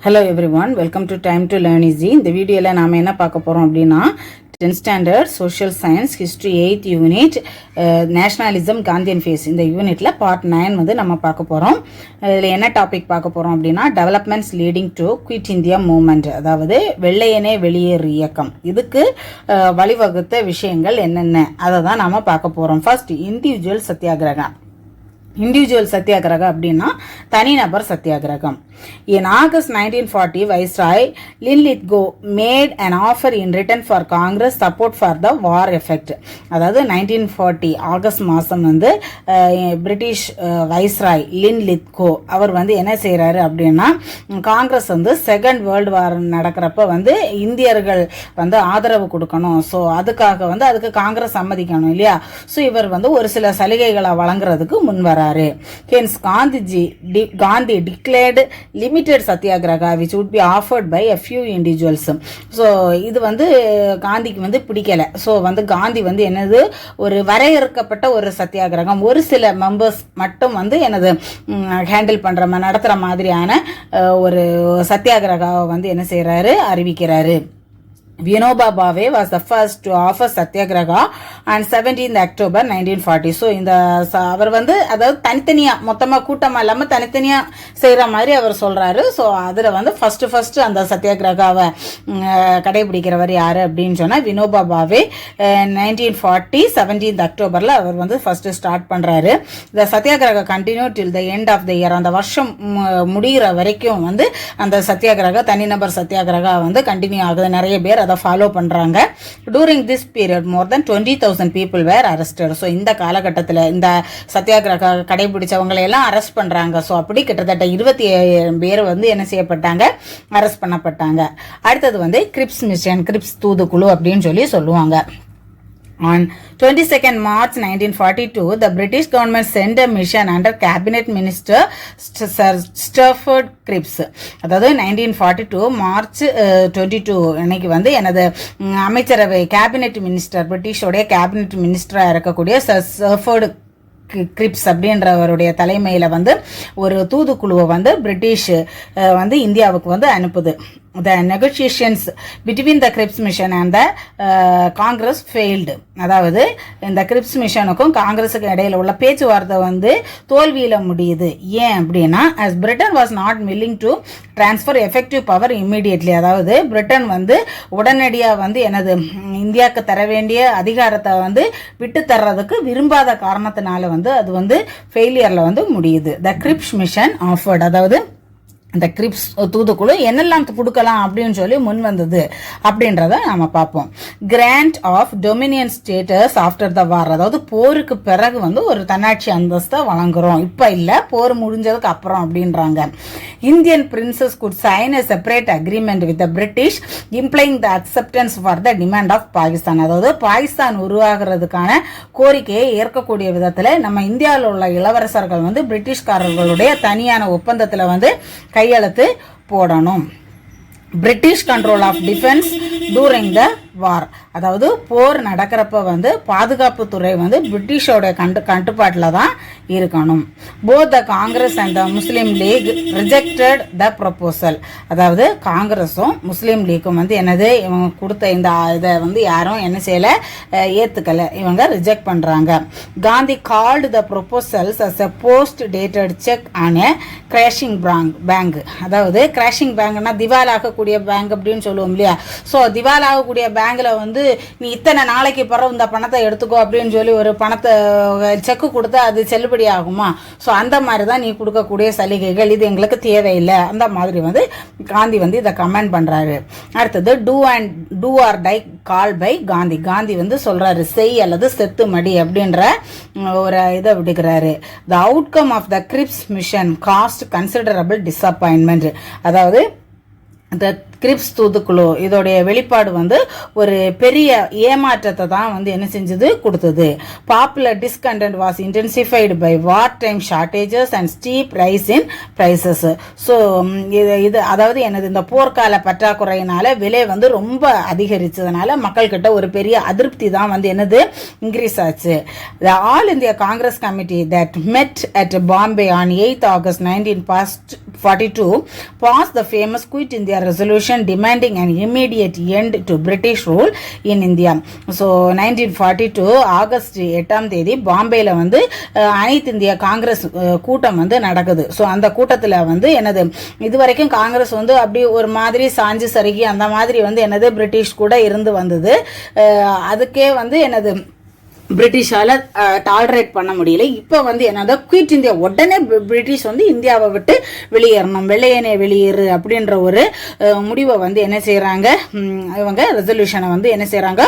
Hello everyone, welcome to Time to Learn Easy. இந்த வீடியோல நாம என்ன பார்க்க போறோம் அப்படினா 10th standard social science history 8th unit nationalism Gandhian phase இந்த யூனிட்ல part 9 வந்து நம்ம பார்க்க போறோம். இதுல என்ன டாபிக் பார்க்க போறோம் அப்படினா developments leading to quit India movement, அதாவது வெள்ளையனே வெளியேறு இயக்கம். இதுக்கு வழிவகுத்த விஷயங்கள் என்னென்ன அதை தான் நாம பார்க்க போறோம். First, individual சத்தியாகிரகம். இண்டிவிஜுவல் சத்தியாகிரகம் அப்படின்னா தனிநபர் சத்தியாகிரகம். In August 1940, Viceroy Linlithgow made an offer in return for Congress support for the war effect. அதாவது 1940 ஆகஸ்ட் மாதம் வந்து பிரிட்டிஷ் வைஸ்ராய் லின்லித்கோ அவர் வந்து என்ன செய்கிறாரு அப்படின்னா, காங்கிரஸ் வந்து செகண்ட் வேர்ல்டு வார் நடக்கிறப்ப வந்து இந்தியர்கள் வந்து ஆதரவு கொடுக்கணும், ஸோ அதுக்காக வந்து அதுக்கு காங்கிரஸ் சம்மதிக்கணும் இல்லையா. ஸோ இவர் வந்து ஒரு சில சலுகைகளை வழங்குறதுக்கு முன் வராரு. Hence Gandhi declared limited satyagraha which would be offered by a few individuals. So இது வந்து காந்திக்கு வந்து பிடிக்கல. ஸோ வந்து காந்தி வந்து என்னது ஒரு வரையறுக்கப்பட்ட ஒரு சத்தியாகிரகம், ஒரு சில மெம்பர்ஸ் மட்டும் வந்து என்னது ஹேண்டில் பண்ற நடத்துற மாதிரியான ஒரு சத்தியாகிரகாவை வந்து என்ன செய்யறாரு, அறிவிக்கிறாரு. Vinoba Bhave was the first to offer Satyagraha on 17th October 1940. So இந்த அவர் வந்து அதாவது தனித்தனியாக மொத்தமாக கூட்டமாக இல்லாமல் தனித்தனியாக செய்கிற மாதிரி அவர் சொல்கிறாரு. ஸோ அதில் வந்து ஃபஸ்ட்டு அந்த சத்தியாகிரகாவை கடைபிடிக்கிறவர் யார் அப்படின்னு சொன்னால் வினோபா பாவே. 1940 17th அக்டோபரில் அவர் வந்து ஃபஸ்ட்டு ஸ்டார்ட் பண்ணுறாரு. இந்த satyagraha continue till the end of the year, அந்த வருஷம் முடிகிற வரைக்கும் வந்து அந்த சத்தியாகிரகா தனிநபர் சத்தியாகிரகா வந்து கண்டினியூ ஆகுது. நிறைய பேர் அதை ஃபாலோ பண்றாங்க. During this period more than 20,000 people were arrested. So இந்த காலகட்டத்தில் இந்த சத்தியாகிரக கடைபிடிச்சவங்களை எல்லாம் அரெஸ்ட் பண்றாங்க. ஸோ அப்படி கிட்டத்தட்ட 27 பேர் வந்து என்ன செய்யப்பட்டாங்க, அரெஸ்ட் பண்ணப்பட்டாங்க. அடுத்தது வந்து கிரிப்ஸ் மிஷன், கிரிப்ஸ் தூதுக்குழு அப்படின்னு சொல்லி சொல்லுவாங்க. On 22nd March 1942, the British government sent a mission under Cabinet Minister Sir Stafford Cripps. அதாவது 1942 மார்ச் 22 அன்னைக்கு வந்து எனது அமைச்சரவை கேபினெட் மினிஸ்டர், பிரிட்டிஷோடைய கேபினெட் மினிஸ்டராக இருக்கக்கூடிய சர் ஸ்டாஃபோர்டு கிரிப்ஸ் அப்படின்றவருடைய தலைமையில் வந்து ஒரு தூதுக்குழுவை வந்து பிரிட்டிஷ் வந்து இந்தியாவுக்கு வந்து அனுப்புது. The negotiations between the Cripps mission and the Congress failed. அதாவது இந்த கிரிப்ஸ் மிஷனுக்கும் காங்கிரஸுக்கும் இடையில உள்ள பேச்சுவார்த்தை வந்து தோல்வியில முடியுது. ஏன் அப்படின்னா, as Britain was not willing to transfer effective power immediately, அதாவது பிரிட்டன் வந்து உடனடியாக வந்து எனது இந்தியாவுக்கு தர வேண்டிய அதிகாரத்தை வந்து விட்டு தர்றதுக்கு விரும்பாத காரணத்தினால வந்து அது வந்து ஃபெயிலியர்ல வந்து முடியுது. The Cripps mission offered, அதாவது இந்த கிரிப்ஸ் தூதுக்குழு என்னெல்லாம் கொடுக்கலாம் அப்படின்னு சொல்லி முன் வந்தது அப்படின்றத நம்ம பார்ப்போம். Grant of dominion status after the war, அதாவது போருக்கு பிறகு வந்து ஒரு தன்னாட்சி அந்தஸ்தை வழங்குறோம், இப்ப இல்ல போர் முடிஞ்சதுக்கு அப்புறம் அப்படின்றாங்க. Indian princes could sign a separate agreement with the British implying the acceptance for the demand of Pakistan, அதாவது பாகிஸ்தான் உருவாகிறதுக்கான கோரிக்கையை ஏற்கக்கூடிய விதத்துல நம்ம இந்தியாவில் உள்ள இளவரசர்கள் வந்து பிரிட்டிஷ்காரர்களுடைய தனியான ஒப்பந்தத்துல வந்து கையெழுத்து போடணும். British control of defence during the war, அதாவது போர் நடக்கிறப்ப வந்து பாதுகாப்பு துறை வந்து பிரிட்டிஷோட கட்டுப்பாட்டில் தான் இருக்கணும். Both the Congress and the Muslim League rejected the proposal, அதாவது காங்கிரஸும் முஸ்லீம் லீக்கும் வந்து என்னது இவங்க கொடுத்த இந்த இதை வந்து யாரும் என்ன செய்யலை, ஏற்றுக்கலை, இவங்க ரிஜெக்ட் பண்ணுறாங்க. Gandhi called the proposals as a post dated cheque on a crashing bank, அதாவது கிராஷிங் பேங்க்னா திவால் ஆகக்கூடிய பேங்க் அப்படின்னு சொல்லுவோம் இல்லையா. ஸோ திவால் ஆகக்கூடிய பேங்க்ல வந்து நீ இத்தனை நாளைக்கு பிறகு இந்த பணத்தை எடுத்துக்கோ அப்படின்னு சொல்லி ஒரு பணத்தை செக்கு கொடுத்தா அது செல்லுபடி ஆகுமா? ஸோ அந்த மாதிரி தான் நீ கொடுக்கக்கூடிய சலுகைகள், இது எங்களுக்கு தேவையில்லை, அந்த மாதிரி வந்து காந்தி வந்து இதை கமெண்ட் பண்றாரு. அடுத்தது do or die call by Gandhi, Gandhi வந்து சொல்றாரு செய் அல்லது செத்து மடி அப்படின்ற ஒரு இதை விடுக்கிறாரு. The outcome of the Cripps mission cast considerable disappointment, அதாவது இந்த கிரிப்ஸ் தூதுக்குழு இதோடைய வெளிப்பாடு வந்து ஒரு பெரிய ஏமாற்றத்தை தான் வந்து என்ன செஞ்சது கொடுத்தது. Popular discontent was intensified by war time shortages and steep rise in prices. So இது அதாவது எனது இந்த போர்க்கால பற்றாக்குறையினால விலை வந்து ரொம்ப அதிகரிச்சதுனால மக்கள்கிட்ட ஒரு பெரிய அதிருப்தி தான் வந்து என்னது இன்க்ரீஸ் ஆச்சு. The all India Congress committee that met at Bombay on 8th August 1942 passed the famous Quit India resolution demanding an immediate end to British rule in India. So 1942 August 8ஆம் தேதி பாம்பேல வந்து அனைத்து இந்திய காங்கிரஸ் கூட்டம் வந்து நடக்குது. ஸோ அந்த கூட்டத்தில் வந்து என்னது இதுவரைக்கும் காங்கிரஸ் வந்து அப்படி ஒரு மாதிரி சாஞ்சு சருகி அந்த மாதிரி வந்து என்னது பிரிட்டிஷ் கூட இருந்து வந்தது. அதுக்கே வந்து என்னது பிரிட்டிஷால டாலரேட் பண்ண முடியல. இப்போ வந்து என்னது குயிட் இந்தியா உடனே பிரிட்டிஷ் வந்து இந்தியாவை விட்டு வெளியேறணும், வெள்ளையனே வெளியேறு அப்படின்ற ஒரு முடிவை வந்து என்ன செய்யறாங்க இவங்க ரெசல்யூஷனை வந்து என்ன செய்யறாங்க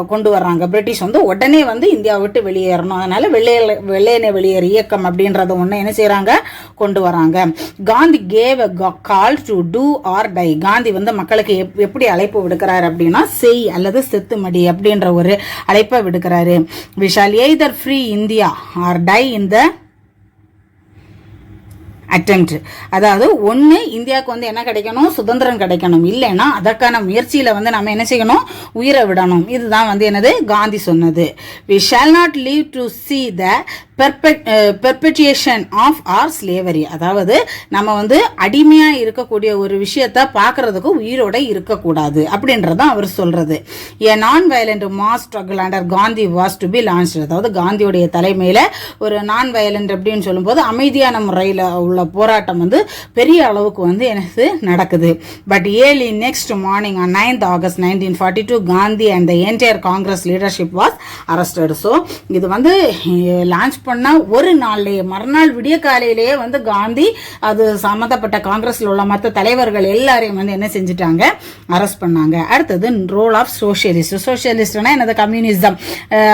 கொண்டு வர்றாங்க. பிரிட்டிஷ் வந்து உடனே வந்து இந்தியாவை விட்டு வெளியேறணும், அதனால வெள்ளையனே வெளியேறு இயக்கம் அப்படின்றத ஒன்று என்ன செய்யறாங்க கொண்டு வராங்க. Gandhi gave call to do or die. Gandhi வந்து மக்களுக்கு எப்படி அழைப்பு விடுக்கிறார் அப்படின்னா செய் அல்லது செத்துமடி அப்படின்ற ஒரு அழைப்பை விடுக்கிறார். We shall either free India or die in the attempt. அதாவது ஒன்று இந்தியாவுக்கு வந்து என்ன கிடைக்கணும், சுதந்திரம் கிடைக்கணும், இல்லைன்னா அதற்கான முயற்சியில் வந்து நம்ம என்ன செய்யணும், உயிரை விடணும். இதுதான் வந்து என்னது காந்தி சொன்னது. We shall not live to see the perpetuation of our slavery. அதாவது நம்ம வந்து அடிமையாக இருக்கக்கூடிய ஒரு விஷயத்தை பார்க்கறதுக்கு உயிரோட இருக்கக்கூடாது அப்படின்றதான் அவர் சொல்றது. A non-violent mass struggle under Gandhi was to be launched. அதாவது காந்தியோடைய தலைமையில் ஒரு நான் வயலண்ட் அப்படின்னு சொல்லும்போது அமைதியான முறையில் உள்ள போராட்டம் வந்து பெரிய அளவுக்கு வந்து எனக்கு நடக்குது. But early next morning on 9th August 1942 Gandhi and the entire Congress leadership was arrested. So இது வந்து லான்ச் பண்ண ஒரு நாள்லேயே மறுநாள் விடிய காலையிலேயே வந்து காந்தி அது சம்மந்தப்பட்ட காங்கிரஸில் உள்ள மற்ற தலைவர்கள் எல்லாரையும் வந்து என்ன செஞ்சுட்டாங்க, அரெஸ்ட் பண்ணாங்க. அடுத்தது ரோல் ஆஃப் சோசியலிஸ்ட். சோசியலிஸ்ட்னா என்னது கம்யூனிசம்,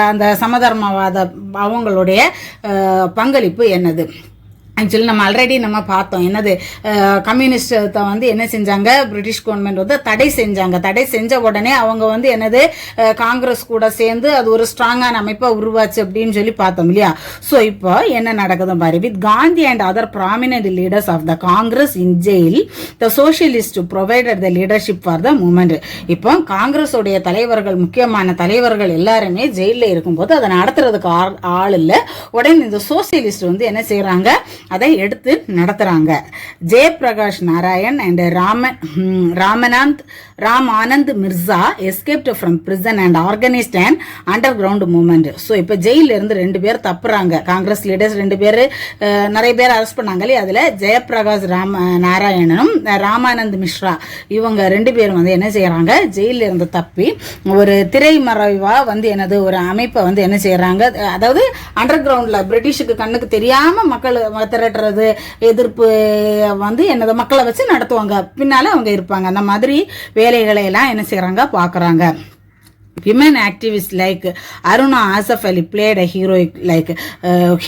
அந்த சமதர்மவாத அவங்களுடைய பங்களிப்பு என்னது. ஆக்சுவலி நம்ம ஆல்ரெடி நம்ம பார்த்தோம் என்னது கம்யூனிஸ்டத்தை வந்து என்ன செஞ்சாங்க, பிரிட்டிஷ் கவர்மெண்ட் வந்து தடை செஞ்சாங்க. தடை செஞ்ச உடனே அவங்க வந்து என்னது காங்கிரஸ் கூட சேர்ந்து அது ஒரு ஸ்ட்ராங்கான அமைப்பாக உருவாச்சு அப்படின்னு சொல்லி பார்த்தோம் இல்லையா. ஸோ இப்போ என்ன நடக்குது பாரு. With Gandhi and other prominent leaders of the Congress in jail, the socialist provided the leadership for the moment. இப்போ காங்கிரஸுடைய தலைவர்கள், முக்கியமான தலைவர்கள் எல்லாருமே ஜெயிலில் இருக்கும்போது அதை நடத்துறதுக்கு ஆள் இல்லை. உடனே இந்த சோசியலிஸ்ட் வந்து என்ன செய்யறாங்க, அதை எடுத்து நடத்துறாங்க. Jayaprakash Narayan and Ramanand Mirza escaped from prison and organised and under ground movement. So இப்போ ஜெயில இருந்து 2 பேர் தப்புறாங்க. காங்கிரஸ் லீடர்ஸ் 2 பேர் நிறைய பேர் அரெஸ்ட் பண்ணாங்களே, அதில் ஜெயபிரகாஷ் நாராயணனும் ராமானந்த் மிஸ்ரா இவங்க 2 பேரும் வந்து என்ன செய்யறாங்க, ஜெயில இருந்து தப்பி ஒரு திரைமறைவா வந்து என்னது ஒரு அமைப்பை வந்து என்ன செய்யறாங்க, அதாவது அண்டர் கிரவுண்ட்ல பிரிட்டிஷுக்கு கண்ணுக்கு தெரியாம மக்கள் திரட்டுறது எதிர்ப்பு வந்து என்னது மக்களை வச்சு நடத்துவாங்க, பின்னால அவங்க இருப்பாங்க. அந்த மாதிரி வேலைகளை எல்லாம் என்ன செய்யறாங்க பாக்குறாங்க. Women activists like Aruna Asaf Ali played a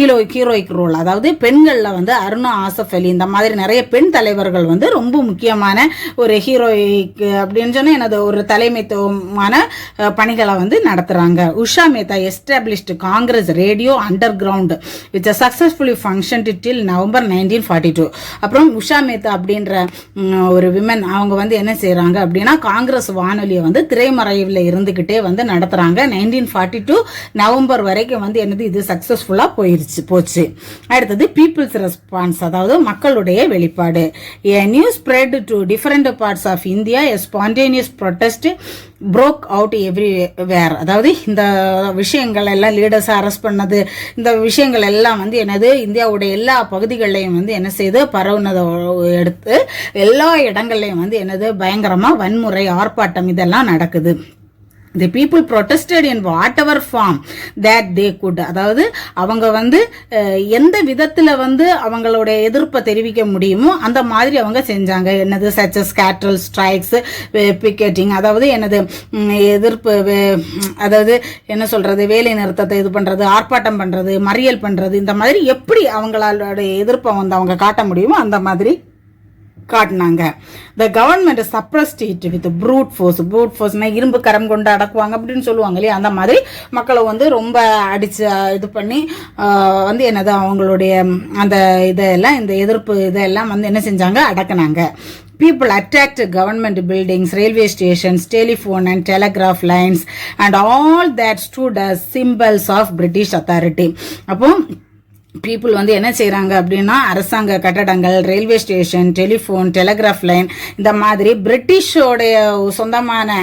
heroic role. அதாவது பெண்களில் வந்து அருணா ஆசஃப் அலி இந்த மாதிரி நிறைய பெண் தலைவர்கள் வந்து ரொம்ப முக்கியமான ஒரு ஹீரோயிக் அப்படின்னு சொன்னால் எனது ஒரு தலைமைத்துவமான பணிகளை வந்து நடத்துகிறாங்க. Usha Mehta established Congress radio under ground which successfully function till November 1942. அப்புறம் உஷா மேத்தா அப்படின்ற ஒரு விமன் அவங்க வந்து என்ன செய்கிறாங்க அப்படின்னா காங்கிரஸ் வானொலியை வந்து திரைமறைவில் இருந்துக்கிட்டே வந்து நடத்துறாங்க. 1942 நவம்பர் வரைக்கும் வந்து என்னது இது சக்சஸ்ஃபுல்லா போச்சு. அடுத்தது பீப்புள்ஸ் ரெஸ்பான்ஸ், அதாவது மக்களுடைய வெளிப்பாடு. A news spread to different parts of India, a spontaneous protest broke out everywhere. அதாவது இந்த விஷயங்கள் எல்லாம் லீடர்ஸ் அரெஸ்ட் பண்ணது, இந்த விஷயங்கள் எல்லாம் வந்து என்னது இந்தியாவுடைய எல்லா பகுதிகளிலையும் வந்து என்ன செய்து பரவுனதை எடுத்து எல்லா இடங்கள்லையும் வந்து என்னது பயங்கரமா வன்முறை ஆர்ப்பாட்டம் இதெல்லாம் நடக்குது. The people protested in whatever form that they could. அதாவது அவங்க வந்து எந்த விதத்தில் வந்து அவங்களுடைய எதிர்ப்பை தெரிவிக்க முடியுமோ அந்த மாதிரி அவங்க செஞ்சாங்க. என்னது such as cattle strikes, picketing, அதாவது என்னது எதிர்ப்பு, அதாவது என்ன சொல்றது வேலை நிறுத்தத்தை இது பண்றது, ஆர்ப்பாட்டம் பண்றது, மறியல் பண்றது, இந்த மாதிரி எப்படி அவங்களோட எதிர்ப்பை வந்து அவங்க காட்ட முடியுமோ அந்த மாதிரி காட்டினாங்க. The government suppressed it with brute ஃபோர்ஸ்னா இரும்பு கரம் கொண்டு அடக்குவாங்க அப்படின்னு சொல்லுவாங்க இல்லையா, அந்த மாதிரி மக்களை வந்து ரொம்ப அடிச்சு இது பண்ணி வந்து என்னது அவங்களுடைய அந்த இதெல்லாம் இந்த எதிர்ப்பு இதெல்லாம் வந்து என்ன செஞ்சாங்க, அடக்குனாங்க. People attacked government buildings, railway stations, telephone and telegraph lines and all that stood as symbols of British authority. அப்போ பீப்புள் வந்து என்ன செய்கிறாங்க அப்படின்னா அரசாங்க கட்டடங்கள், railway station, telephone, telegraph line இந்த மாதிரி பிரிட்டிஷோடைய சொந்தமான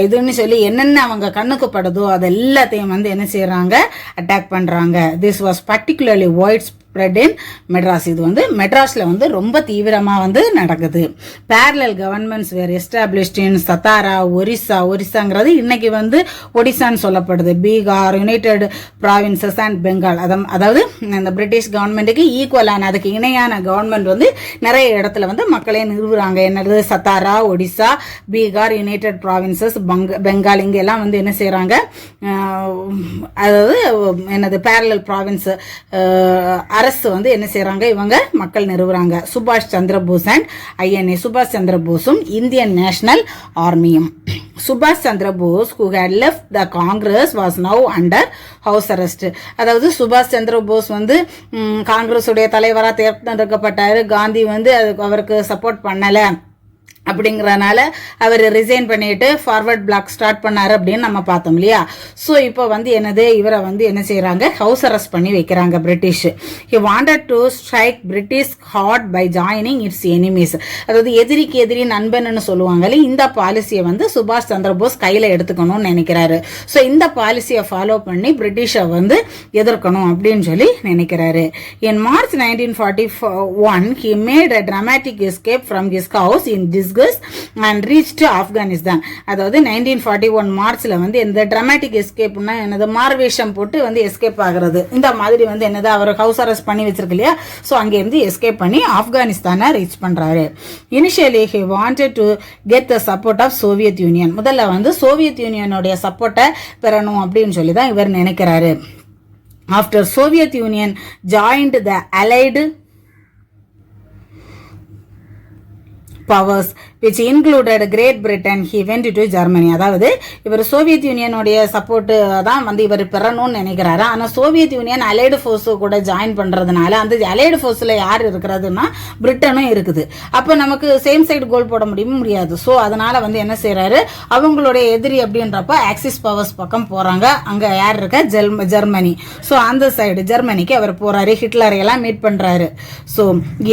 இதுன்னு சொல்லி என்னென்ன அவங்க கண்ணுக்கு படுதோ அது எல்லாத்தையும் வந்து என்ன செய்கிறாங்க, அட்டாக் பண்ணுறாங்க. This was particularly widespread in Madras. இது வந்து மெட்ராஸில் வந்து ரொம்ப தீவிரமாக வந்து நடக்குது. Parallel governments were established in Satara, ஒரிசாங்கிறது இன்னைக்கு வந்து ஒடிசான்னு சொல்லப்படுது, Bihar, united provinces and Bengal. அதாவது இந்த பிரிட்டிஷ் கவர்மெண்ட்டுக்கு ஈக்குவலான அதுக்கு இணையான கவர்மெண்ட் வந்து நிறைய இடத்துல வந்து மக்களே நிறுவுறாங்க. என்னது, சத்தாரா, ஒடிசா, பீகார், யுனைடெட் ப்ராவின்சஸ், பெங்கால் இங்கெல்லாம் வந்து என்ன செய்கிறாங்க, அதாவது என்னது பேரலல் ப்ராவின்ஸ் அரசு வந்து என்ன செய்கிறாங்க, இவங்க மக்கள் நிறுவுறாங்க. சுபாஷ் சந்திர போஸ் அண்ட் ஐஎன்ஏ, சுபாஷ் சந்திர போஸும் இந்தியன் நேஷனல் ஆர்மியும். சுபாஷ் Chandra Bose who had left the Congress was now under house arrest. அதாவது சுபாஷ் சந்திர போஸ் வந்து காங்கிரஸ் உடைய தலைவராக தேர்ந்தெடுக்கப்பட்டாரு. காந்தி வந்து அவருக்கு சப்போர்ட் பண்ணல அப்படிங்கிறனால அவர் ரிசைன் பண்ணிட்டு ஃபார்வர்ட் பிளாக் ஸ்டார்ட் பண்ணாரு அப்படின்னு நம்ம பார்த்தோம் இல்லையா. ஸோ இப்போ வந்து என்னது, இவரை வந்து என்ன செய்யறாங்க, ஹவுஸ் அரெஸ்ட் பண்ணி வைக்கிறாங்க British. He wanted to strike British hard by joining its enemies. அதாவது எதிரிக்கு எதிரி நண்பன்னு சொல்லுவாங்களே, இந்த பாலிசியை வந்து சுபாஷ் சந்திர போஸ் கையில் எடுத்துக்கணும்னு நினைக்கிறாரு. ஸோ இந்த பாலிசியை ஃபாலோ பண்ணி பிரிட்டிஷை வந்து எதிர்க்கணும் அப்படின்னு சொல்லி நினைக்கிறாரு. In March 1941 he made a dramatic escape from his house in disguise and reached Afghanistan. அதாவது 1941 மார்ச்ல வந்து இந்த டிராமாட்டிக் எஸ்கேப்னா என்னது, மார்வேஷம் போட்டு வந்து எஸ்கேப் ஆகிறது. இந்த மாதிரி வந்து என்னது, அவர் ஹவுஸ் அரெஸ்ட் பண்ணி வச்சிருக்கு இல்லையா, ஸோ அங்கேருந்து எஸ்கேப் பண்ணி ஆப்கானிஸ்தானை ரீச் பண்றாரு. Initially he wanted to get the support of Soviet Union. முதல்ல வந்து சோவியத் யூனியனுடைய சப்போர்ட்டை பெறணும் அப்படின்னு சொல்லி தான் இவர் நினைக்கிறாரு. After Soviet union joint the allied powers which included Great Britain, he went to Germany. அதாவது இவர் சோவியத் யூனியனுடைய சப்போர்ட் தான் வந்து இவர் பெறணும்னு நினைக்கிறாரு. ஆனால் சோவியத் யூனியன் அலைடு ஃபோர்ஸ் கூட ஜாயின் பண்றதுனால அந்த அலைடு ஃபோர்ஸ்ல யார் இருக்கிறதுனா பிரிட்டனும் இருக்குது. அப்போ நமக்கு சேம் சைடு கோல் போட முடியாது. ஸோ அதனால வந்து என்ன செய்யறாரு, அவங்களுடைய எதிரி அப்படின்றப்ப ஆக்சிஸ் பவர்ஸ் பக்கம் போறாங்க. அங்க யார் இருக்க, ஜெர்மனி. ஸோ அந்த சைடு ஜெர்மனிக்கு அவர் போறாரு, ஹிட்லரை எல்லாம் மீட் பண்றாரு. So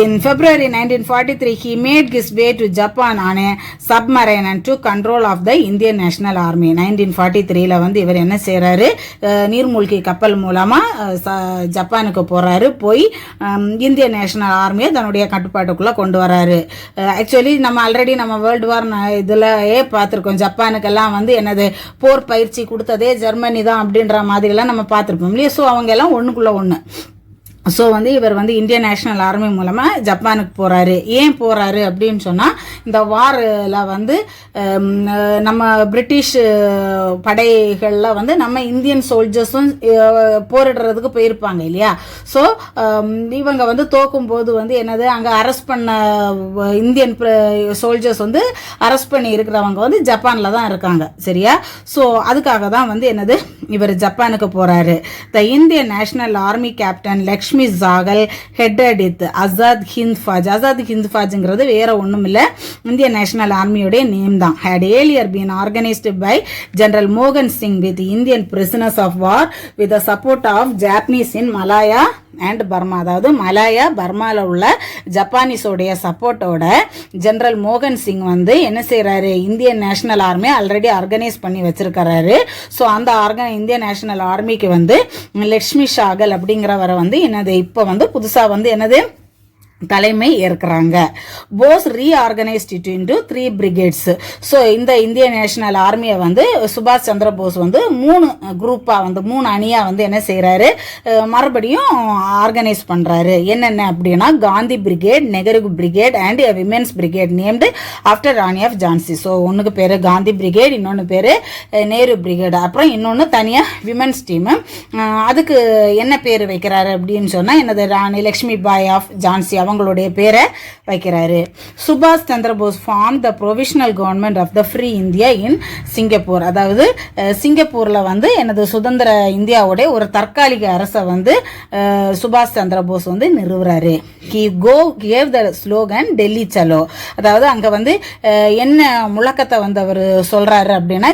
in February 1943 he made his way to Japan on a submarine and took control of the Indian National Army. 1943ல வந்து இவர் என்ன செய்யறாரு, நீர்மூழ்கி கப்பல் மூலமா ஜப்பானுக்கு போறாரு. போய் இந்திய நேஷனல் ஆர்மியை தன்னுடைய கட்டுப்பாட்டுக்குள்ள கொண்டு வராரு. ஆக்சுவலி நம்ம ஆல்ரெடி நம்ம வேர்ல்டு வார் இதுலயே பார்த்திருக்கோம். ஜப்பானுக்கெல்லாம் வந்து என்னது போர் பயிற்சி கொடுத்ததே ஜெர்மனி தான் அப்படின்ற மாதிரி எல்லாம் நம்ம பார்த்திருப்போம் இல்லையா. ஸோ அவங்க எல்லாம் ஒண்ணுக்குள்ள ஒண்ணு. ஸோ வந்து இவர் வந்து இந்தியன் நேஷனல் ஆர்மி மூலமாக ஜப்பானுக்கு போகிறாரு. ஏன் போகிறாரு அப்படின்னு சொன்னால், இந்த வாரில் வந்து நம்ம பிரிட்டிஷ் படைகளில் வந்து நம்ம இந்தியன் சோல்ஜர்ஸும் போரிடுறதுக்கு போயிருப்பாங்க இல்லையா. ஸோ இவங்க வந்து தோக்கும்போது வந்து என்னது, அங்கே அரெஸ்ட் பண்ண இந்தியன் சோல்ஜர்ஸ் வந்து அரெஸ்ட் பண்ணி இருக்கிறவங்க வந்து ஜப்பானில் தான் இருக்காங்க, சரியா. ஸோ அதுக்காக தான் வந்து என்னது, இவர் ஜப்பானுக்கு போகிறாரு. The Indian national army captain Lakshmi Sahgal headed it Azad Hind Fauj. Azad Hind Faujங்கிறது வேற ஒண்ணும் இல்ல, இந்திய நேஷனல் ஆர்மியோட நேம் தான். had earlier been organized by General Mohan Singh with Indian prisoners of war with the support of Japanese in Malaya and Burma. அதாவது Malaya பர்மால உள்ள ஜப்பானீஸோடைய சப்போர்ட்டோட general மோகன் சிங் வந்து என்ன செய்யறாரு, Indian national army already organise பண்ணி வச்சிருக்கிறாரு. ஸோ அந்த இந்தியன் நேஷனல் ஆர்மிக்கு வந்து லக்ஷ்மி சாகல் அப்படிங்கிறவரை வந்து என்னது இப்போ வந்து புதுசா வந்து என்னது தலைமை ஏற்கிறாங்க. Bose reorganised it into 3 brigades. So இந்த இந்திய நேஷனல் ஆர்மியை வந்து சுபாஷ் சந்திர போஸ் வந்து 3 குரூப்பா வந்து 3 அணியா வந்து என்ன செய்யறாரு, மறுபடியும் ஆர்கனைஸ் பண்றாரு. என்னென்ன அப்படின்னா, Gandhi brigade, Nehru brigade and women's brigade named after Rani of Jhansi. So ஒன்னுக்கு பேரு காந்தி பிரிகேட், இன்னொன்னு பேரு நேரு பிரிகேட், அப்புறம் இன்னொன்னு தனியா விமென்ஸ் டீம். அதுக்கு என்ன பேரு வைக்கிறாரு அப்படின்னு சொன்னா, என்னது ராணி லட்சுமி பாய் ஆஃப் ஜான்சி அவங்களுடைய பேரை வைக்கிறாரு. சுபாஷ் Chandra Bose formed the provisional government of the free India in Singapore. அதாவது சிங்கப்பூரில் வந்து எனது சுதந்திர இந்தியாவுடைய ஒரு தற்காலிக அரசை வந்து சுபாஷ் சந்திர போஸ் வந்து நிறுவுறாரு. He gave the slogan Delhi Chalo. அதாவது அங்கே வந்து என்ன முழக்கத்தை வந்து அவர் சொல்கிறாரு அப்படின்னா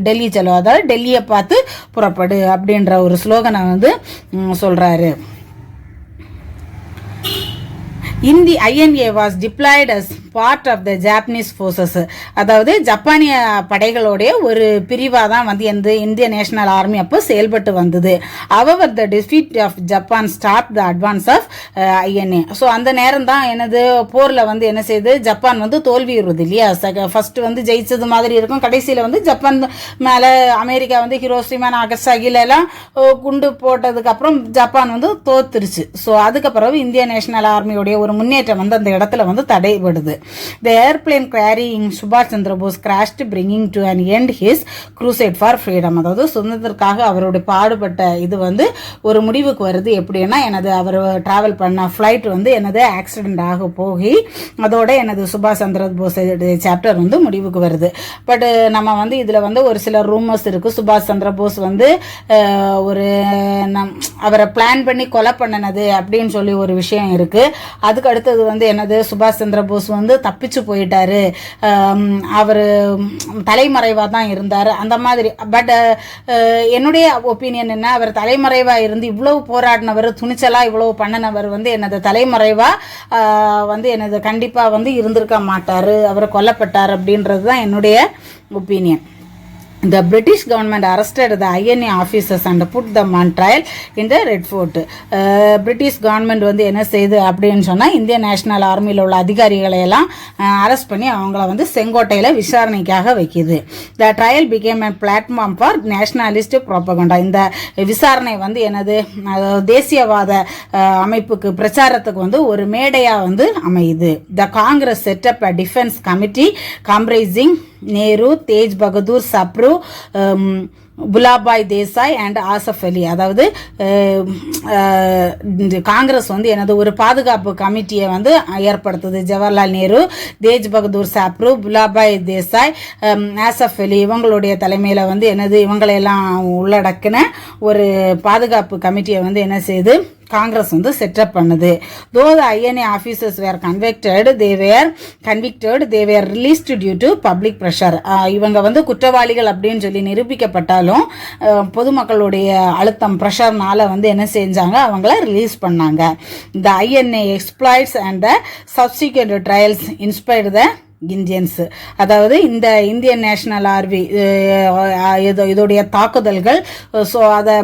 டெல்லி சலோ, அதாவது டெல்லியை பார்த்து புறப்படு அப்படின்ற ஒரு ஸ்லோகனை வந்து சொல்கிறாரு. இந்த INA was deployed as part of the Japanese forces. அதாவது ஜப்பானிய படைகளுடைய ஒரு பிரிவாக தான் வந்து இந்திய நேஷனல் ஆர்மி அப்போ செயல்பட்டு வந்தது. However, the defeat of Japan stopped the advance of INA. So அந்த நேரம் தான் எனது போரில் வந்து என்ன செய்யுது, ஜப்பான் வந்து தோல்வியுறுது இல்லையா. ஃபர்ஸ்ட் வந்து ஜெயிச்சது மாதிரி இருக்கும், கடைசியில் வந்து ஜப்பான் மேலே அமெரிக்கா வந்து ஹிரோஷிமா நாகசாகில எல்லாம் குண்டு போட்டதுக்கு அப்புறம் ஜப்பான் வந்து தோத்துருச்சு. ஸோ அதுக்கப்புறம் இந்திய நேஷனல் ஆர்மியோடைய ஒரு முன்னேற்றம் வந்து அந்த இடத்துல வந்து தடைபடுது. The airplane carrying Subhash Chandra Bose crashed, bringing to an end his crusade for freedom. அதாவது சுதந்திரத்திற்காக அவருடைய பாடுபட்ட இது வந்து ஒரு முடிவுக்கு வருது. எப்படின்னா எனது அவர் டிராவல் பண்ண ஃப்ளைட் வந்து எனது ஆக்சிடென்ட் ஆக போகி அதோட எனது சுபாஷ் சந்திர போஸ் சாப்டர் வந்து முடிவுக்கு வருது. பட் நம்ம வந்து இதில் வந்து ஒரு சில ரூமர்ஸ் இருக்குது. சுபாஷ் சந்திர போஸ் வந்து ஒரு அவரை பிளான் பண்ணி கொலை பண்ணினது அப்படின்னு சொல்லி ஒரு விஷயம் இருக்குது. அதுக்கு அடுத்தது வந்து என்னது, சுபாஷ் சந்திர போஸ் வந்து தப்பிச்சு போயிட்டாரு, அவர் தலைமறைவாக தான் இருந்தார் அந்த மாதிரி. பட் என்னுடைய ஒப்பீனியன் என்ன, அவர் தலைமறைவாக இருந்து இவ்வளவு போராடினவர், துணிச்சலாக இவ்வளவு பண்ணினவர் வந்து எனது தலைமறைவாக வந்து எனது கண்டிப்பாக வந்து இருந்திருக்க மாட்டார், அவர் கொல்லப்பட்டார் அப்படின்றது தான் என்னுடைய opinion. The British government arrested the INA officers and put them on trial in the Red Fort. British government வந்து என்ன செய்யுது அப்படின்னு சொன்னால் இந்திய நேஷனல் ஆர்மியில் உள்ள அதிகாரிகளை எல்லாம் அரெஸ்ட் பண்ணி அவங்கள வந்து செங்கோட்டையில் விசாரணைக்காக வைக்கிது. The trial became a platform for nationalist propaganda. இந்த விசாரணை வந்து எனது தேசியவாத அமைப்புக்கு பிரச்சாரத்துக்கு வந்து ஒரு மேடையாக வந்து அமையுது. The Congress set up a defense committee comprising Nehru, Tej Bahadur Sapru, புலாபாய் தேசாய் அண்ட் ஆசஃப் அலி. அதாவது காங்கிரஸ் வந்து எனது ஒரு பாதுகாப்பு கமிட்டியை வந்து ஏற்படுத்துது. ஜவஹர்லால் நேரு, தேஜ் பகதூர் சாப்ரு, புலாபாய் தேசாய், ஆசஃப் அலி இவங்களுடைய தலைமையில் வந்து எனது இவங்களையெல்லாம் உள்ளடக்கின ஒரு பாதுகாப்பு கமிட்டியை வந்து என்ன செய்யுது, காங்கிரஸ் வந்து செட்டப் பண்ணுது. Though the INA officers were convicted, they were released due to public pressure. இவங்க வந்து குற்றவாளிகள் அப்படின்னு சொல்லி நிரூபிக்கப்பட்டாலும் பொதுமக்களுடைய அழுத்தம் ப்ரெஷர்னால வந்து என்ன செஞ்சாங்க, அவங்கள ரிலீஸ் பண்ணாங்க. த INA exploits and the subsequent trials inspired the Indians. அதாவது இந்த இந்தியன் நேஷனல் ஆர்மி இதோடைய தாக்குதல்கள், ஸோ அதை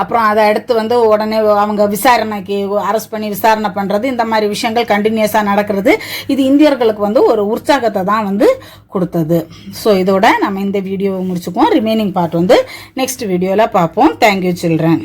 அப்புறம் அதை அடுத்து வந்து உடனே அவங்க விசாரணைக்கு அரெஸ்ட் பண்ணி விசாரணை பண்ணுறது, இந்த மாதிரி விஷயங்கள் கண்டினியூஸாக நடக்கிறது. இது இந்தியர்களுக்கு வந்து ஒரு உற்சாகத்தை தான் வந்து கொடுத்தது. ஸோ இதோட நம்ம இந்த வீடியோவை முடிச்சுக்குவோம். ரிமைனிங் பார்ட் வந்து நெக்ஸ்ட் வீடியோவில் பார்ப்போம். Thank you children.